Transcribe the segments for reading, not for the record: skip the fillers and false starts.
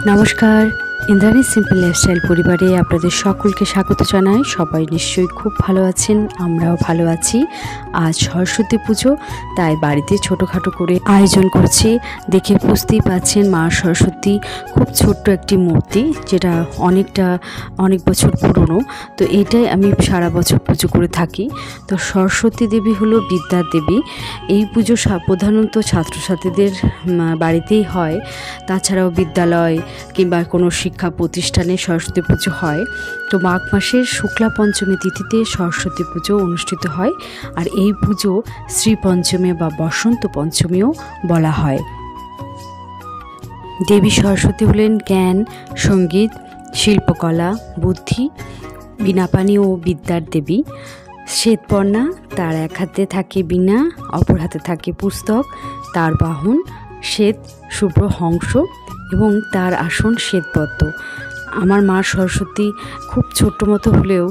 নমস্কার, Indrani simple lifestyle পরিবারে আপনাদের সকলকে স্বাগত জানাই। সবাই নিশ্চয়ই খুব ভালো আছেন, আমরাও ভালো আছি। আজ সরস্বতী পুজো, তাই বাড়িতে ছোটোখাটো করে আয়োজন করছি। দেখে বুঝতেই পাচ্ছেন মা সরস্বতী খুব ছোট্ট একটি মূর্তি, যেটা অনেক বছর পুরনো। তো এটাই আমি সারা বছর পুজো করে থাকি। তো সরস্বতী দেবী হলো বিদ্যার দেবী। এই পুজো প্রধানত ছাত্রছাত্রীদের বাড়িতেই হয়। তাছাড়াও বিদ্যালয় কিংবা কোনো শিক্ষা প্রতিষ্ঠানে সরস্বতী পুজো হয়। তো মাঘ মাসের শুক্লা পঞ্চমী তিথিতে সরস্বতী পুজো অনুষ্ঠিত হয়। আর এই পুজো শ্রী পঞ্চমী বা বসন্ত পঞ্চমীও বলা হয়। দেবী সরস্বতী হলেন জ্ঞান, সঙ্গীত, শিল্পকলা, বুদ্ধি, বীণাপাণি ও বিদ্যার দেবী। শ্বেতবর্ণা, তার এক হাতে থাকে বীণা, অপর হাতে থাকে পুস্তক। তার বাহন শ্বেত শুভ্র হংস এবং তার আসন শ্বেতপদ্ম। আমার মা সরস্বতী খুব ছোট্ট মতো হলেও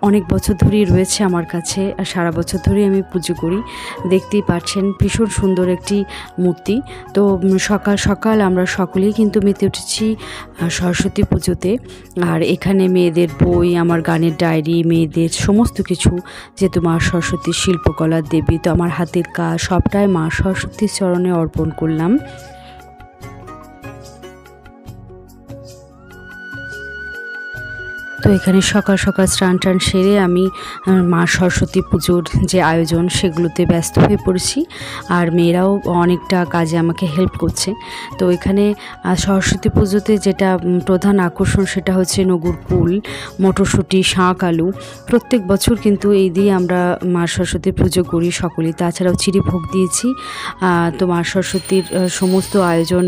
অনেক বছর ধরেই রয়েছে আমার কাছে, আর সারা বছর ধরেই আমি পুজো করি। দেখতেই পাচ্ছেন ভীষণ সুন্দর একটি মূর্তি। তো সকাল সকাল আমরা সকলেই কিন্তু মেতে উঠেছি সরস্বতী পুজোতে। আর এখানে মেয়েদের বই, আমার গানের ডায়েরি, মেয়েদের সমস্ত কিছু, যেহেতু মা সরস্বতীর শিল্পকলার দেবী, তো আমার হাতের কাজ সবটাই মা সরস্বতীর চরণে অর্পণ করলাম। তো এখানে সকাল সকাল স্নান টান সেরে আমি মা সরস্বতী পুজোর যে আয়োজন সেগুলোতে ব্যস্ত হয়ে পড়েছি। আর মেয়েরাও অনেকটা কাজে আমাকে হেল্প করছে। তো এখানে সরস্বতী পুজোতে যেটা প্রধান আকর্ষণ সেটা হচ্ছে নগুর কুল, মটরশুঁটি, শাঁক, আলু। প্রত্যেক বছর কিন্তু এই দিয়ে আমরা মা সরস্বতীর পুজো করি সকলেই। তাছাড়াও চিড়ি ভোগ দিয়েছি। তো মা সরস্বতীর সমস্ত আয়োজন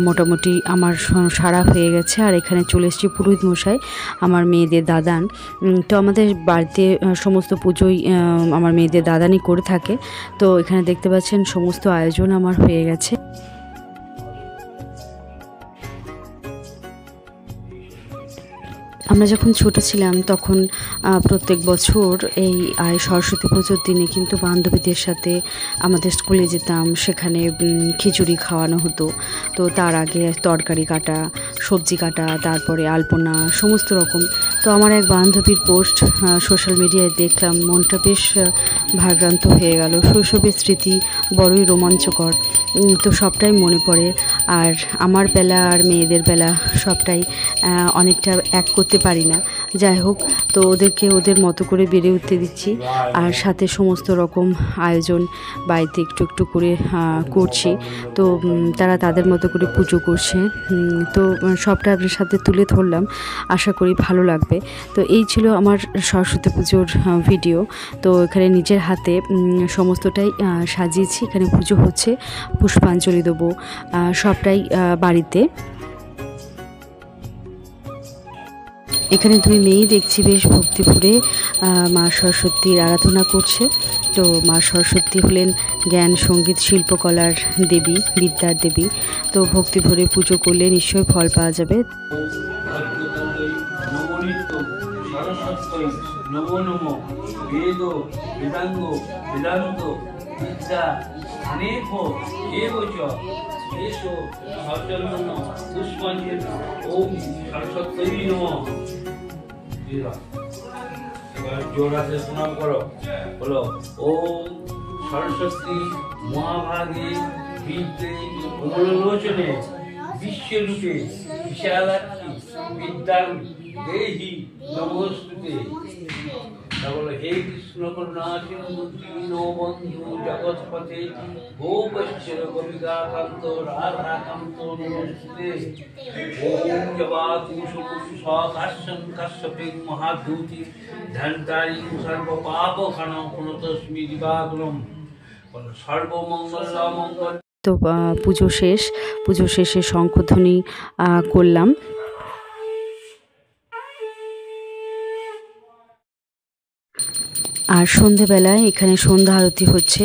মোটামুটি আমার সারা হয়ে গেছে। আর এখানে চলে এসেছি পুরোহিত মশাই, আমার মেয়েদের দাদান। তো আমাদের বাড়িতে সমস্ত পুজোই আমার মেয়েদের দাদানই করে থাকে। তো এখানে দেখতে পাচ্ছেন সমস্ত আয়োজন আমার হয়ে গেছে। আমরা যখন ছোট ছিলাম তখন প্রত্যেক বছর এই সরস্বতী পুজোর দিনে কিন্তু বান্ধবীদের সাথে আমাদের স্কুলে যেতাম, সেখানে খিচুড়ি খাওয়ানো হতো। তো তার আগে তরকারি কাটা, সবজি কাটা, তারপরে আলপনা, সমস্ত রকম। তো আমার এক বান্ধবীর পোস্ট সোশ্যাল মিডিয়ায় দেখলাম, মনটা বেশ ভারাক্রান্ত হয়ে গেল। শৈশবের স্মৃতি বড়ই রোমাঞ্চকর। তো সবটাই মনে পড়ে। আর আমার বেলা আর মেয়েদের বেলা সবটাই অনেকটা এক করতে পারি না। যাই হোক, তো ওদেরকে ওদের মতো করে বেড়ে উঠতে দিচ্ছি। আর সাথে সমস্ত রকম আয়োজন বাড়িতে একটু একটু করে করছি। তো তারা তাদের মতো করে পুজো করছে। তো সবটা আপনার সাথে তুলে ধরলাম, আশা করি ভালো লাগবে। তো এই ছিল আমার সরস্বতী পুজোর ভিডিও। তো এখানে নিজের হাতে সমস্তটাই সাজিয়েছি। এখানে পুজো হচ্ছে, পুষ্পাঞ্জলি দেবো সবটাই বাড়িতে। এখানে দুই মেয়েই দেখছি বেশ ভক্তি ভরে মা সরস্বতীর আরাধনা করছে। তো মা সরস্বতী হলেন জ্ঞান, সঙ্গীত, শিল্পকলার দেবী, বিদ্যার দেবী। তো ভক্তি ভরে পুজো করলে নিশ্চয়ই ফল পাওয়া যাবে। নমো নমো বেদ বেদাঙ্গ বেদান্ত বিদ্যা অনেক এবচ এসো সচন্দন পুষ্পাঞ্জলি ওম সরস্বতী নমঃ। এবার জোড়াতে প্রণাম করো, বলো ওম সরস্বতী মহাভাগে বিদ্যে কমলোচনে বিশ্বরূপে বিশালাক্ষী বিদ্যাং দেহি নমস্তুতে। বলো হে কৃষ্ণ করুণা সিন্ধু দীনবন্ধু জগৎপতে গোপশ্য গোপিকাকান্ত রাধাকান্ত নমস্তুতে। ওম জবাতু সকাশ্যং কাশ্যপেং মহাদূতি ধন্তারিং সর্বপাপ ক্ষণং প্রণতস্মি দিবাকরম। বলো সর্বমঙ্গল মঙ্গল। তো পুজো শেষে শঙ্খধ্বনি করলাম। আর সন্ধেবেলায় এখানে সন্ধ্যা আরতি হচ্ছে।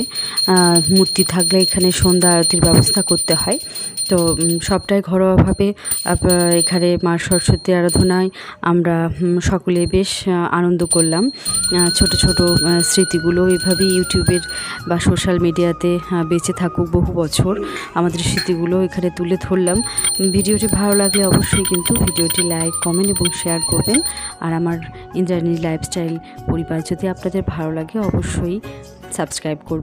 মূর্তি থাকলে এখানে সন্ধ্যা আরতির ব্যবস্থা করতে হয়। তো সবটাই ঘরোয়াভাবে এখানে মা সরস্বতীর আরাধনায় আমরা সকলে বেশ আনন্দ করলাম। ছোট ছোট স্মৃতিগুলো এভাবেই ইউটিউবের বা সোশ্যাল মিডিয়াতে বেঁচে থাকুক বহু বছর। আমাদের স্মৃতিগুলো এখানে তুলে ধরলাম। ভিডিওটি ভালো লাগলে অবশ্যই কিন্তু ভিডিওটি লাইক, কমেন্ট এবং শেয়ার করবেন। আর আমার ইন্দ্রাণী লাইফস্টাইল পরিবার যদি আপনাদের ভালো লাগে অবশ্যই সাবস্ক্রাইব করবেন।